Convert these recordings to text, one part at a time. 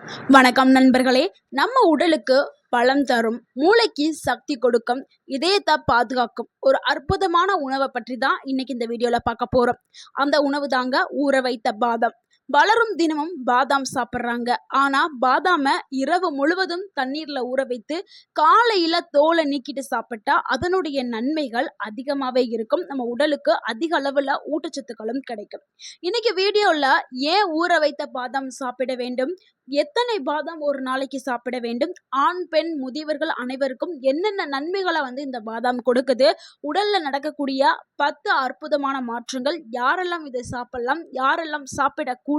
வணக்கம் நண்பர்களே. நம்ம உடலுக்கு பலம் தரும், மூளைக்கு சக்தி கொடுக்கும், இதயத்தை பாதுகாக்கும் ஒரு அற்புதமான உணவை பற்றி தான் இன்னைக்கு இந்த வீடியோல பார்க்க போறோம். அந்த உணவு தாங்க ஊற வைத்த பாதாம். பலரும் தினமும் பாதாம் சாப்பிட்றாங்க. ஆனா பாதாம இரவு முழுவதும் தண்ணீர்ல ஊற வைத்து காலையில தோலை நீக்கிட்டு சாப்பிட்டா அதனுடைய நன்மைகள் அதிகமாவே இருக்கும். நம்ம உடலுக்கு அதிக அளவுல ஊட்டச்சத்துக்களும் கிடைக்கும். இன்னைக்கு வீடியோல ஏன் ஊற வைத்த பாதாம் சாப்பிட வேண்டும், எத்தனை பாதாம் ஒரு நாளைக்கு சாப்பிட வேண்டும், ஆண் பெண் முதியவர்கள் அனைவருக்கும் என்னென்ன நன்மைகளை இந்த பாதாம் கொடுக்குது, உடல்ல நடக்கக்கூடிய 10 அற்புதமான மாற்றங்கள், யாரெல்லாம் இதை சாப்பிடலாம், யாரெல்லாம் சாப்பிடக்கூடாது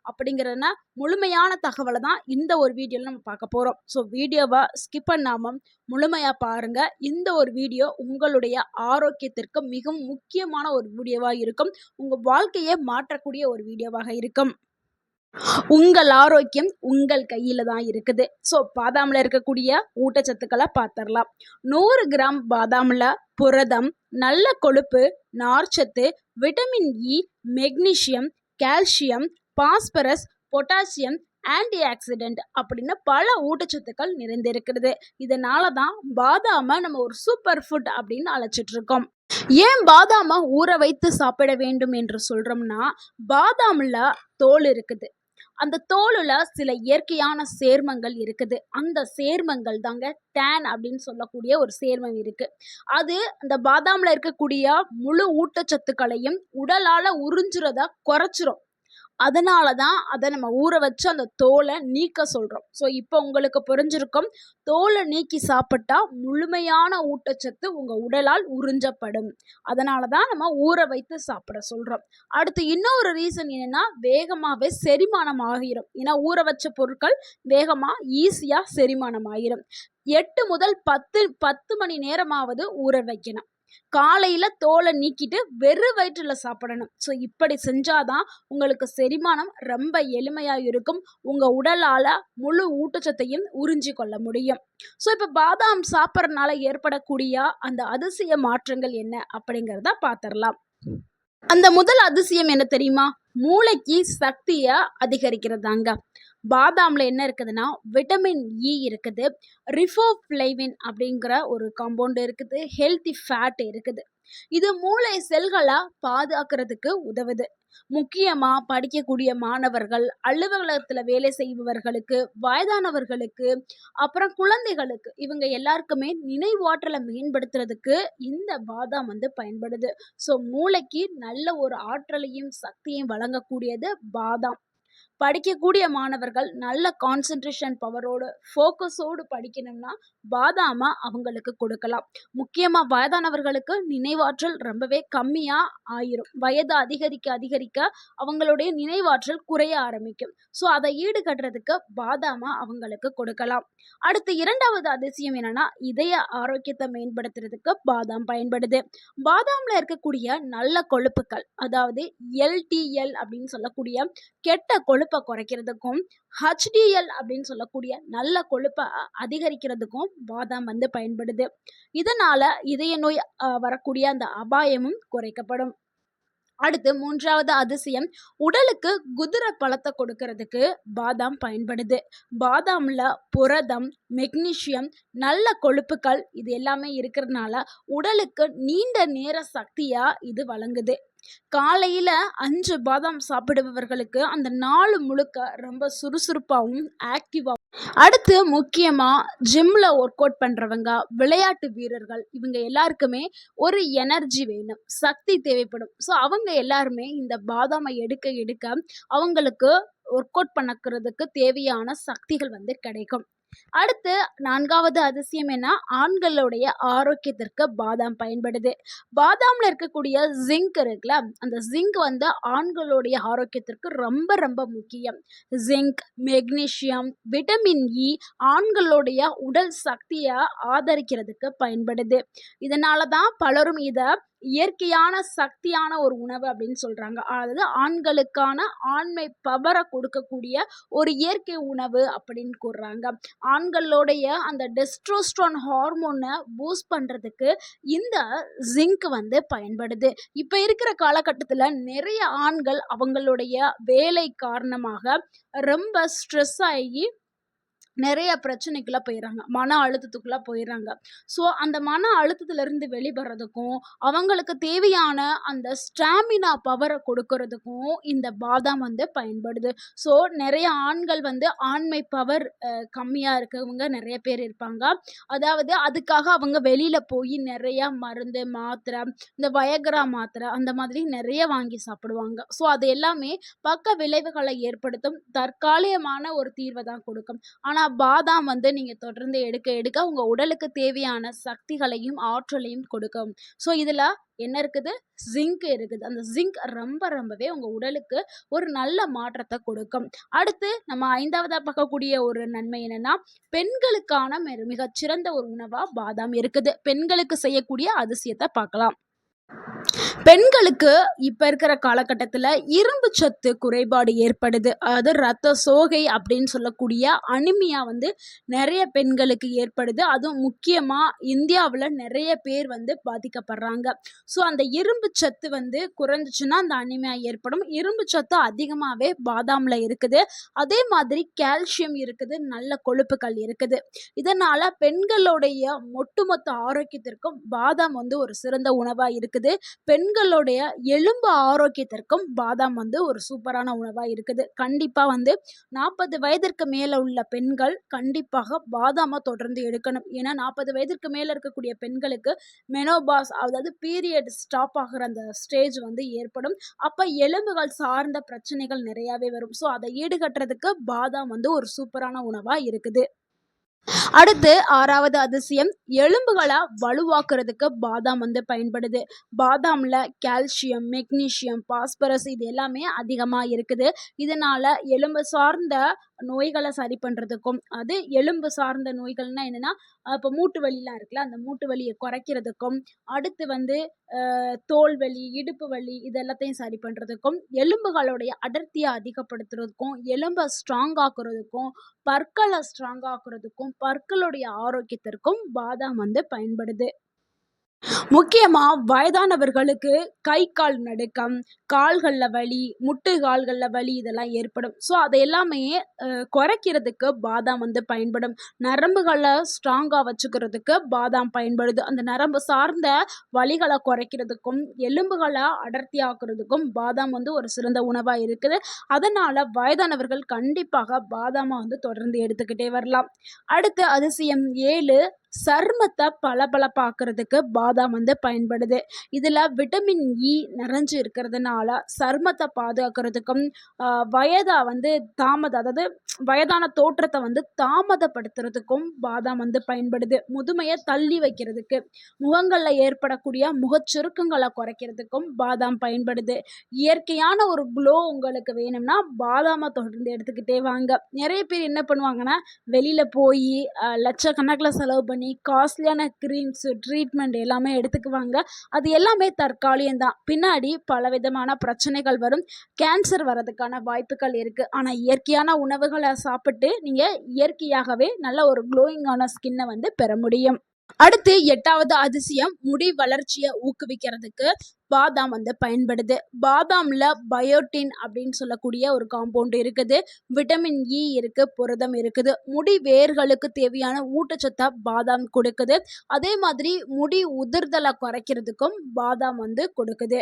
அப்படிங்கிறன முழுமையான தகவலை தான் இந்த ஒரு வீடியோவில் நம்ம பார்க்க போகிறோம். ஸோ வீடியோவை ஸ்கிப் பண்ணாமல் முழுமையாக பாருங்க. இந்த ஒரு வீடியோ உங்களுடைய ஆரோக்கியத்திற்கு மிகவும் முக்கியமான ஒரு வீடியோவாக இருக்கும். உங்கள் வாழ்க்கையை மாற்றக்கூடிய ஒரு வீடியோவாக இருக்கும். உங்கள் ஆரோக்கியம் உங்கள் கையில தான் இருக்குது. ஸோ பாதாமில் இருக்கக்கூடிய ஊட்டச்சத்துக்களை பார்த்துடலாம். 100 கிராம் பாதாமில் புரதம், நல்ல கொழுப்பு, நார்ச்சத்து, vitamin E, magnesium, calcium, phosphorus, potassium, anti accident அப்படின்னு பல ஊட்டச்சத்துக்கள் நிறைந்திருக்கிறது. இதனால தான் பாதாமை நம்ம ஒரு சூப்பர் ஃபுட் அப்படின்னு அழைச்சிட்டு இருக்கோம். ஏன் பாதாமை ஊற வைத்து சாப்பிட வேண்டும் என்று சொல்றோம்னா, பாதாமில் தோல் இருக்குது. அந்த தோலுல சில இயற்கையான சேர்மங்கள் இருக்குது. அந்த சேர்மங்கள் தாங்க டேன் அப்படின்னு சொல்லக்கூடிய ஒரு சேர்மம் இருக்கு. அது அந்த பாதாம்ல இருக்கக்கூடிய முழு ஊட்டச்சத்துக்களையும் உடலால உறிஞ்சுறத குறைச்சிரும். அதனால தான் அதை நம்ம ஊற வச்சு அந்த தோலை நீக்க சொல்கிறோம். ஸோ இப்போ உங்களுக்கு புரிஞ்சிருக்கும், தோலை நீக்கி சாப்பிட்டா முழுமையான ஊட்டச்சத்து உங்கள் உடலால் உறிஞ்சப்படும். அதனால தான் நம்ம ஊற வைத்து சாப்பிட சொல்கிறோம். அடுத்து இன்னொரு ரீசன் என்னென்னா, வேகமாகவே செரிமானம் ஆகிரும். ஏன்னா ஊற வச்ச பொருட்கள் வேகமாக ஈஸியாக செரிமானம் ஆகிரும். 8 முதல் 10 மணி நேரமாவது ஊற வைக்கணும். காலையில தோலை நீக்கிட்டு வெறும் வயிற்றுல சாப்பிடணும். ஸோ இப்படி செஞ்சாதான் உங்களுக்கு செரிமானம் ரொம்ப எளிமையா இருக்கும். உங்க உடலால முழு ஊட்டச்சத்தையும் உறிஞ்சி கொள்ள முடியும். ஸோ இப்போ பாதாம் சாப்பிட்றதுனால ஏற்படக்கூடிய அந்த அதிசய மாற்றங்கள் என்ன அப்படிங்கிறத பார்த்துடலாம். அந்த முதல் அதிசயம் என்ன தெரியுமா? மூளைக்கு சக்தியை அதிகரிக்கிறதாங்க. பாதாமில் என்ன இருக்குதுன்னா, விட்டமின் இ இருக்குது, ரிஃபோஃப்ளேவின் அப்படிங்கிற ஒரு காம்பவுண்ட் இருக்குது, ஹெல்த்தி ஃபேட் இருக்குது. இது மூளை செல்களை பாதுகாக்கிறதுக்கு உதவுது. முக்கியமாக படிக்கக்கூடிய மாணவர்கள், அலுவலகத்தில் வேலை செய்பவர்களுக்கு, வயதானவர்களுக்கு, அப்புறம் குழந்தைகளுக்கு, இவங்க எல்லாருக்குமே நினைவாற்றலை மேம்படுத்துறதுக்கு இந்த பாதாம் பயன்படுது. ஸோ மூளைக்கு நல்ல ஒரு ஆற்றலையும் சக்தியையும் வழங்கக்கூடியது பாதாம். படிக்கக்கூடிய மாணவர்கள் நல்ல கான்சென்ட்ரேஷன் பவரோடு, ஃபோக்கஸோடு படிக்கணும்னா பாதாமை அவங்களுக்கு கொடுக்கலாம். முக்கியமாக வயதானவர்களுக்கு நினைவாற்றல் ரொம்பவே கம்மியாக ஆயிரும். வயது அதிகரிக்க அதிகரிக்க அவங்களுடைய நினைவாற்றல் குறைய ஆரம்பிக்கும். ஸோ அதை ஈடுகட்டுறதுக்கு பாதாமை அவங்களுக்கு கொடுக்கலாம். அடுத்து இரண்டாவது அதிசயம் என்னன்னா, இதய ஆரோக்கியத்தை மேம்படுத்துறதுக்கு பாதாம் பயன்படுது. பாதாமில் இருக்கக்கூடிய நல்ல கொழுப்புகள், அதாவது எல்டிஎல் அப்படின்னு சொல்லக்கூடிய கெட்ட கொழுப்பை குறைக்கிறதுக்கும், ஹெச்டிஎல் அப்படின்னு சொல்லக்கூடிய நல்ல கொழுப்பை அதிகரிக்கிறதுக்கும் பாதாம் பயன்படுது. இதனால இதய நோய் வரக்கூடிய அந்த அபாயமும் குறைக்கப்படும். அடுத்து மூன்றாவது அதிசயம், உடலுக்கு குதிரை பலத்தை கொடுக்கறதுக்கு பாதாம் பயன்படுது. பாதாம்ல புரதம், மெக்னீசியம், நல்ல கொழுப்புகள் இது எல்லாமே இருக்கிறதுனால உடலுக்கு நீண்ட நேர சக்தியா இது வழங்குது. காலையில 5 பாதாம் சாப்பிடுபவர்களுக்கு அந்த நாள் முழுக்க ரொம்ப சுறுசுறுப்பாகவும் ஆக்டிவாகவும். அடுத்து முக்கியமா ஜிம்ல ஒர்க் அவுட் பண்றவங்க, விளையாட்டு வீரர்கள், இவங்க எல்லாருக்குமே ஒரு எனர்ஜி வேணும், சக்தி தேவைப்படும். ஸோ அவங்க எல்லாருமே இந்த பாதாமை எடுக்க எடுக்க அவங்களுக்கு ஒர்க் அவுட் பண்ணக்கிறதுக்கு தேவையான சக்திகள் கிடைக்கும். அடுத்து நான்காவது அதிசயம் என்ன, ஆண்களுடைய ஆரோக்கியத்திற்கு பாதாம் பயன்படுது. பாதாம்ல இருக்கக்கூடிய ஜிங்க் இருக்குல்ல, அந்த ஜிங்க் ஆண்களுடைய ஆரோக்கியத்திற்கு ரொம்ப ரொம்ப முக்கியம். ஜிங்க், மெக்னீசியம், விட்டமின் இ ஆண்களுடைய உடல் சக்தியை ஆதரிக்கிறதுக்கு பயன்படுது. இதனால தான் பலரும் இதை இயற்கையான சக்தியான ஒரு உணவு அப்படின்னு சொல்றாங்க. அதாவது ஆண்களுக்கான ஆண்மை பவர கொடுக்கக்கூடிய ஒரு இயற்கை உணவு அப்படின்னு கூறுறாங்க. ஆண்களுடைய அந்த டெஸ்டோஸ்டெரான் ஹார்மோன பூஸ்ட் பண்றதுக்கு இந்த ஜிங்க் வந்து பயன்படுது. இப்ப இருக்கிற காலகட்டத்துல நிறைய ஆண்கள் அவங்களுடைய வேலை காரணமாக ரொம்ப ஸ்ட்ரெஸ் ஆகி நிறைய பிரச்சனைக்குள்ள போயிடுறாங்க. மன அழுத்தத்துக்குள்ள போயிடுறாங்க. ஸோ அந்த மன அழுத்தத்திலிருந்து வெளிவர்றதுக்கும், அவங்களுக்கு தேவையான அந்த ஸ்டாமினா பவர கொடுக்கறதுக்கும் இந்த பாதாம் வந்து பயன்படுது. ஸோ நெறைய ஆண்கள் வந்து ஆண்மை பவர் கம்மியா இருக்கவங்க நெறைய பேர் இருப்பாங்க. அதாவது அதுக்காக அவங்க வெளியில போய் நெறைய மருந்து, மாத்திரை, இந்த வயகரா மாத்திரை அந்த மாதிரி நெறைய வாங்கி சாப்பிடுவாங்க. ஸோ அது எல்லாமே பக்க விளைவுகளை ஏற்படுத்தும். தற்காலிகமான ஒரு தீர்வ தான் கொடுக்கும். ஆனா பாதாம் வந்து நீங்க தொடர்ந்து எடுக்க எடுக்க உங்க உடலுக்கு தேவையான சக்திகளையும் ஆற்றலையும் கொடுக்கும். ஸோ இதுல என்ன இருக்குது? ஜிங்க் இருக்குது. அந்த ஜிங்க் ரொம்பவே உங்க உடலுக்கு ஒரு நல்ல மாற்றத்தை கொடுக்கும். அடுத்து நம்ம 5வதா பார்க்கக்கூடிய ஒரு நன்மை என்னன்னா, பெண்களுக்கான மிகச்சிறந்த ஒரு உணவா பாதாம் இருக்குது. பெண்களுக்கு செய்யக்கூடிய அதிசயத்தை பார்க்கலாம். பெண்களுக்கு இப்ப இருக்கிற காலகட்டத்துல இரும்பு சத்து குறைபாடு ஏற்படுது. அதாவது ரத்த சோகை அப்படின்னு சொல்லக்கூடிய அனிமியா வந்து நிறைய பெண்களுக்கு ஏற்படுது. அதுவும் முக்கியமா இந்தியாவுல நிறைய பேர் வந்து பாதிக்கப்படுறாங்க. ஸோ அந்த இரும்பு சத்து வந்து குறைஞ்சிச்சுன்னா அந்த அனிமியா ஏற்படும். இரும்பு சத்து அதிகமாவே பாதாம்ல இருக்குது. அதே மாதிரி கால்சியம் இருக்குது, நல்ல கொழுப்புகள் இருக்குது. இதனால பெண்களுடைய ஒட்டுமொத்த ஆரோக்கியத்திற்கும் பாதாம் வந்து ஒரு சிறந்த உணவா இருக்குது. பெண்களுடைய எலும்பு ஆரோக்கியத்திற்கும் பாதாம் வந்து ஒரு சூப்பரான உணவா இருக்குது. கண்டிப்பா வந்து 40 வயதிற்கு மேல உள்ள பெண்கள் கண்டிப்பாக பாதாம தொடர்ந்து எடுக்கணும். ஏன்னா 40 வயதிற்கு மேல இருக்கக்கூடிய பெண்களுக்கு மெனோபாஸ், அதாவது பீரியட் ஸ்டாப் ஆகுற அந்த ஸ்டேஜ் வந்து ஏற்படும். அப்ப எலும்புகள் சார்ந்த பிரச்சனைகள் நிறையவே வரும். ஸோ அதை ஈடுகட்டுறதுக்கு பாதாம் வந்து ஒரு சூப்பரான உணவா இருக்குது. அடுத்து 6வது அதிசயம், எலும்புகளை வலுவாக்குறதுக்கு பாதாம் வந்து பயன்படுது. பாதாம்ல கால்சியம், மெக்னீசியம், பாஸ்பரஸ் இது எல்லாமே அதிகமா இருக்குது. இதனால எலும்பு சார்ந்த நோய்களை சரி பண்றதுக்கும், அது எலும்பு சார்ந்த நோய்கள்னா என்னன்னா, இப்போ மூட்டு வலிலாம் இருக்குல்ல, அந்த மூட்டு வலியை குறைக்கிறதுக்கும், அடுத்து வந்து தோல் வலி, இடுப்பு வலி இது எல்லாத்தையும் சரி பண்றதுக்கும், எலும்புகளுடைய அடர்த்தியை அதிகப்படுத்துறதுக்கும், எலும்பை ஸ்ட்ராங் ஆக்குறதுக்கும், பற்களை ஸ்ட்ராங் ஆக்குறதுக்கும், பற்களுடைய ஆரோக்கியத்திற்கும் பாதாம் வந்து பயன்படுது. முக்கியமா வயதானவர்களுக்கு கை கால் நடுக்கம், கால்கள்ல வலி, முட்டு கால்கள்ல வலி இதெல்லாம் ஏற்படும். ஸோ அதை எல்லாமே குறைக்கிறதுக்கு பாதாம் வந்து பயன்படும். நரம்புகளை ஸ்ட்ராங்கா வச்சுக்கிறதுக்கு பாதாம் பயன்படுது. அந்த நரம்பு சார்ந்த வலிகளை குறைக்கிறதுக்கும், எலும்புகளை அடர்த்தியாக்குறதுக்கும் பாதாம் வந்து ஒரு சிறந்த உணவா இருக்குது. அதனால வயதானவர்கள் கண்டிப்பாக பாதாமை வந்து தொடர்ந்து எடுத்துக்கிட்டே வரலாம். அடுத்த அதிசயம் 7, சருமத்தை பளபளப்பாக்குறதுக்கு பாதாம் வந்து பயன்படுது. இதுல விட்டமின் இ நிறைஞ்சு இருக்கிறதுனால சருமத்தை பாதுகாக்கிறதுக்கும், வயதை வந்து அதாவது வயதான தோற்றத்தை வந்து தாமதப்படுத்துறதுக்கும் பாதாம் வந்து பயன்படுது. முதுமையை தள்ளி வைக்கிறதுக்கு, முகங்கள்ல ஏற்படக்கூடிய முகச்சுருக்கங்களை குறைக்கிறதுக்கும் பாதாம் பயன்படுது. இயற்கையான ஒரு க்ளோ உங்களுக்கு வேணும்னா பாதாமை தொடர்ந்து எடுத்துக்கிட்டே வாங்க. நிறைய பேர் என்ன பண்ணுவாங்கன்னா, வெளியில போய் லட்சக்கணக்கில் செலவு பண்ணி காஸ்ட்லியான க்ரீம்ஸ், ட்ரீட்மெண்ட் எல்லாமே எடுத்துக்குவாங்க. அது எல்லாமே தற்காலிகம்தான். பின்னாடி பலவிதமான பிரச்சனைகள் வரும். கேன்சர் வரதுக்கான வாய்ப்புகள் இருக்கு. ஆனா இயற்கையான உணவுகளை சாப்பிட்டு நீங்க இயற்கையாகவே நல்ல ஒரு க்ளோயிங்கான ஸ்கின்னை வந்து பெற முடியும். அடுத்து 8வது அதிசயம், முடி வளர்ச்சியை ஊக்குவிக்கிறதுக்கு பாதாம் வந்து பயன்படுது. பாதாம்ல பயோட்டின் அப்படின்னு சொல்லக்கூடிய ஒரு காம்பவுண்ட் இருக்குது. விட்டமின் இ இருக்கு, புரதம் இருக்குது. முடி வேர்களுக்கு தேவையான ஊட்டச்சத்தை பாதாம் கொடுக்குது. அதே மாதிரி முடி உதிர்தலை குறைக்கிறதுக்கும் பாதாம் வந்து கொடுக்குது.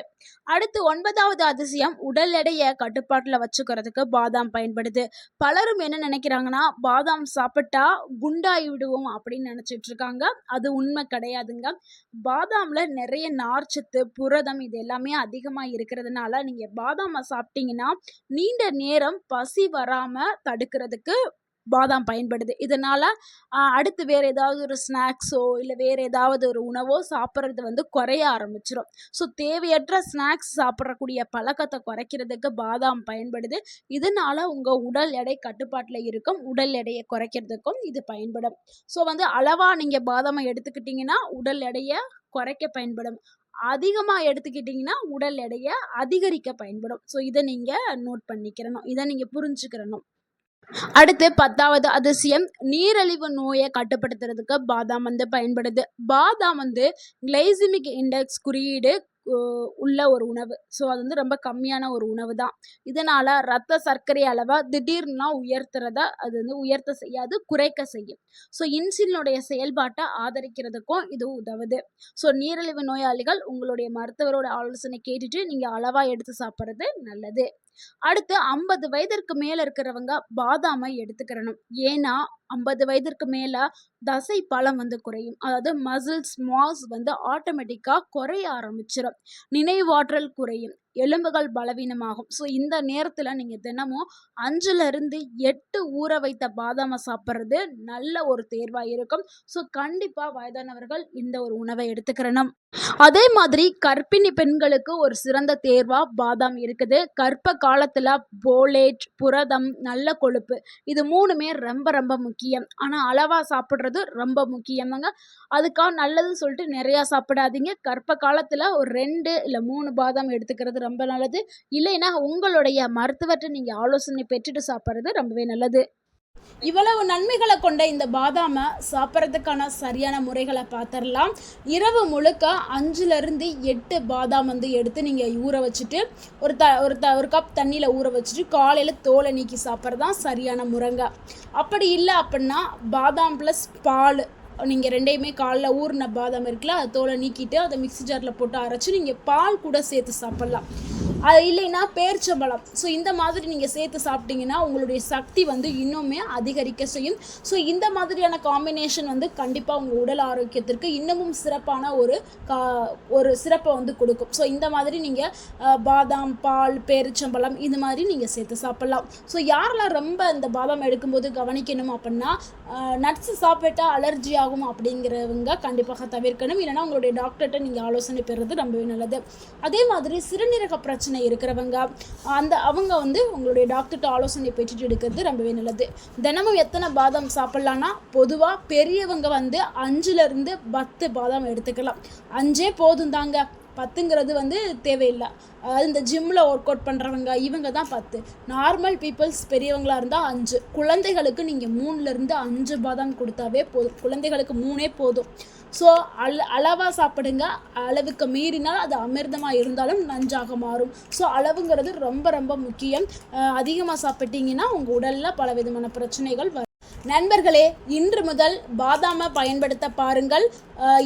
அடுத்து 9வது அதிசயம், உடல் எடையை கட்டுப்பாட்டில் வச்சுக்கிறதுக்கு பாதாம் பயன்படுது. பலரும் என்ன நினைக்கிறாங்கன்னா, பாதாம் சாப்பிட்டா குண்டாகி விடுவோம் அப்படின்னு நினைச்சிட்டு இருக்காங்க. அது உண்மை கிடையாதுங்க. பாதாம்ல நிறைய நார்ச்சத்து, புரதம் இது எல்லாமே அதிகமா இருக்கிறதுனால நீங்க பாதாமை சாப்பிட்டீங்கன்னா நீண்ட நேரம் பசி வராம தடுக்கிறதுக்கு பாதாம் பயன்படுது. இதனால அடுத்து வேற ஏதாவது ஒரு ஸ்நாக்ஸோ இல்லை வேற ஏதாவது ஒரு உணவோ சாப்பிட்றது வந்து குறைய ஆரம்பிச்சிடும். ஸோ தேவையற்ற ஸ்நாக்ஸ் சாப்பிடக்கூடிய பழக்கத்தை குறைக்கிறதுக்கு பாதாம் பயன்படுது. இதனால உங்க உடல் எடை கட்டுப்பாட்டில் இருக்கும். உடல் எடையை குறைக்கிறதுக்கும் இது பயன்படும். ஸோ வந்து அளவா நீங்க பாதாமை எடுத்துக்கிட்டீங்கன்னா உடல் எடையை குறைக்க பயன்படும். அதிகமாக எடுத்துக்கிட்டிங்கன்னா உடல் எடையை அதிகரிக்க பயன்படும். ஸோ இதை நீங்கள் நோட் பண்ணிக்கிறணும், இதை நீங்கள் புரிஞ்சுக்கிறணும். அடுத்து 10வது அதிசயம், நீரிழிவு நோயை கட்டுப்படுத்துறதுக்கு பாதாம் வந்து பயன்படுது. பாதாம் வந்து கிளைசிமிக் இண்டெக்ஸ் குறியீடு உள்ள ஒரு உணவு. ஸோ அது வந்து ரொம்ப கம்மியான ஒரு உணவு தான். இதனால் ரத்த சர்க்கரை அளவை திடீர்னுலாம் அது வந்து உயர்த்த செய்யாது, குறைக்க செய்யும். ஸோ இன்சுலினுடைய செயல்பாட்டை ஆதரிக்கிறதுக்கும் இது உதவுது. ஸோ நீரிழிவு நோயாளிகள் உங்களுடைய மருத்துவரோட ஆலோசனை கேட்டுட்டு நீங்கள் அளவாக எடுத்து சாப்பிட்றது நல்லது. அடுத்து 50 வயதிற்கு மேலே இருக்கிறவங்க பாதாமை எடுத்துக்கிறணும். ஏன்னா 50 வயதிற்கு மேலே தசை பலம் வந்து குறையும். அதாவது மசில்ஸ் மாஸ் வந்து ஆட்டோமேட்டிக்காக குறைய ஆரம்பிச்சிடும். நினைவாற்றல் குறையும், எலும்புகள் பலவீனமாகும். ஸோ இந்த நேரத்தில் நீங்கள் தினமும் 5லிருந்து 8 ஊற வைத்த பாதாமை சாப்பிட்றது நல்ல ஒரு தேர்வாக இருக்கும். ஸோ கண்டிப்பாக வயதானவர்கள் இந்த ஒரு உணவை எடுத்துக்கிறணும். அதே மாதிரி கர்ப்பிணி பெண்களுக்கு ஒரு சிறந்த தேர்வாக பாதாம் இருக்குது. கர்ப்ப காலத்தில் போலேட், புரதம், நல்ல கொழுப்பு இது 3மே ரொம்ப ரொம்ப முக்கியம். ஆனால் அளவாக சாப்பிட்றது ரொம்ப முக்கியம்ங்க. அதுக்காக நல்லதுன்னு சொல்லிட்டு நிறையா சாப்பிடாதீங்க. கர்ப்ப காலத்தில் ஒரு 2 இல்லை 3 பாதாம் எடுத்துக்கிறது ரொம்ப நல்லது. இல்லைன்னா உங்களுடைய மருத்துவர்கிட்ட நீங்கள் ஆலோசனை பெற்றுட்டு சாப்பிட்றது ரொம்பவே நல்லது. இவ்வளவு நன்மைகளை கொண்ட இந்த பாதாமை சாப்பிட்றதுக்கான சரியான முறைகளை பார்த்துடலாம். இரவு முழுக்க 5லிருந்து 8 பாதாம் வந்து எடுத்து நீங்கள் ஊற வச்சுட்டு ஒரு கப் தண்ணியில் ஊற வச்சுட்டு காலையில் தோலை நீக்கி சாப்பிட்றது தான் சரியான முறைங்க. அப்படி இல்லை அப்படின்னா பாதாம் ப்ளஸ் பால் நீங்கள் 2யுமே காலைல ஊறின பாதாம் இருக்குல்ல, அதை தோலை நீக்கிட்டு அதை மிக்ஸி ஜாரில் போட்டு அரைச்சி நீங்கள் பால் கூட சேர்த்து சாப்பிட்லாம். அது இல்லைன்னா பேரிச்சம்பழம். ஸோ இந்த மாதிரி நீங்கள் சேர்த்து சாப்பிட்டீங்கன்னா உங்களுடைய சக்தி வந்து இன்னுமே அதிகரிக்க செய்யும். ஸோ இந்த மாதிரியான காம்பினேஷன் வந்து கண்டிப்பாக உங்கள் உடல் ஆரோக்கியத்திற்கு இன்னமும் சிறப்பான ஒரு சிறப்பை வந்து கொடுக்கும். ஸோ இந்த மாதிரி நீங்கள் பாதாம், பால், பேரிச்சம்பழம் இந்த மாதிரி நீங்கள் சேர்த்து சாப்பிட்லாம். ஸோ யாரெல்லாம் ரொம்ப இந்த பாதாம் எடுக்கும்போது கவனிக்கணும் அப்படின்னா, நட்ஸ் சாப்பிட்டா அலர்ஜி ஆகும் அப்படிங்கிறவங்க கண்டிப்பாக தவிர்க்கணும். இல்லைனா உங்களுடைய டாக்டர்கிட்ட நீங்கள் ஆலோசனை பெறுறது ரொம்பவே நல்லது. அதே மாதிரி சிறுநீரக பிரச்சனை இருக்கிறவங்க அவங்க வந்து உங்களுடைய டாக்டர்கிட்ட ஆலோசனை பெற்றுட்டு எடுக்கிறது ரொம்பவே நல்லது. தினமும் எத்தனை பாதாம் சாப்பிட்லான்னா, பொதுவாக பெரியவங்க வந்து 5லிருந்து 10 பாதாம் எடுத்துக்கலாம். 5 போதும் தாங்க, 10ங்கிறது வந்து தேவையில்லை. அதாவது இந்த ஜிம்மில் ஒர்க் அவுட் பண்ணுறவங்க இவங்க தான் 10. நார்மல் பீப்புள்ஸ் பெரியவங்களாக இருந்தால் 5. குழந்தைகளுக்கு நீங்கள் 3லிருந்து 5 பாதாம் கொடுத்தாவே போதும். குழந்தைகளுக்கு 3 போதும். ஸோ அளவாக சாப்பிடுங்க. அளவுக்கு மீறினால் அது அமிர்தமாக இருந்தாலும் நஞ்சாக மாறும். ஸோ அளவுங்கிறது ரொம்ப ரொம்ப முக்கியம். அதிகமாக சாப்பிட்டீங்கன்னா உங்கள் உடலில் பலவிதமான பிரச்சனைகள் வரும். நண்பர்களே, இன்று முதல் பாதாமை பயன்படுத்த பாருங்கள்.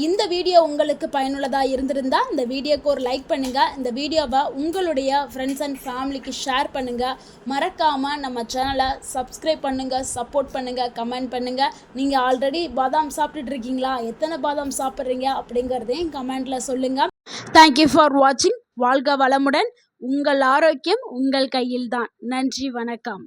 இந்த வீடியோ உங்களுக்கு பயனுள்ளதாக இருந்திருந்தால் இந்த வீடியோக்கு ஒரு லைக் பண்ணுங்கள். இந்த வீடியோவை உங்களுடைய ஃப்ரெண்ட்ஸ் அண்ட் ஃபேமிலிக்கு ஷேர் பண்ணுங்கள். மறக்காமல் நம்ம சேனலை சப்ஸ்கிரைப் பண்ணுங்கள், சப்போர்ட் பண்ணுங்கள், கமெண்ட் பண்ணுங்கள். நீங்கள் ஆல்ரெடி பாதாம் சாப்பிட்டுட்டு இருக்கீங்களா, எத்தனை பாதாம் சாப்பிட்றீங்க அப்படிங்கிறதையும் கமெண்டில் சொல்லுங்கள். தேங்க்யூ ஃபார் வாட்சிங். வாழ்க வளமுடன். உங்கள் ஆரோக்கியம் உங்கள் கையில்தான். நன்றி, வணக்கம்.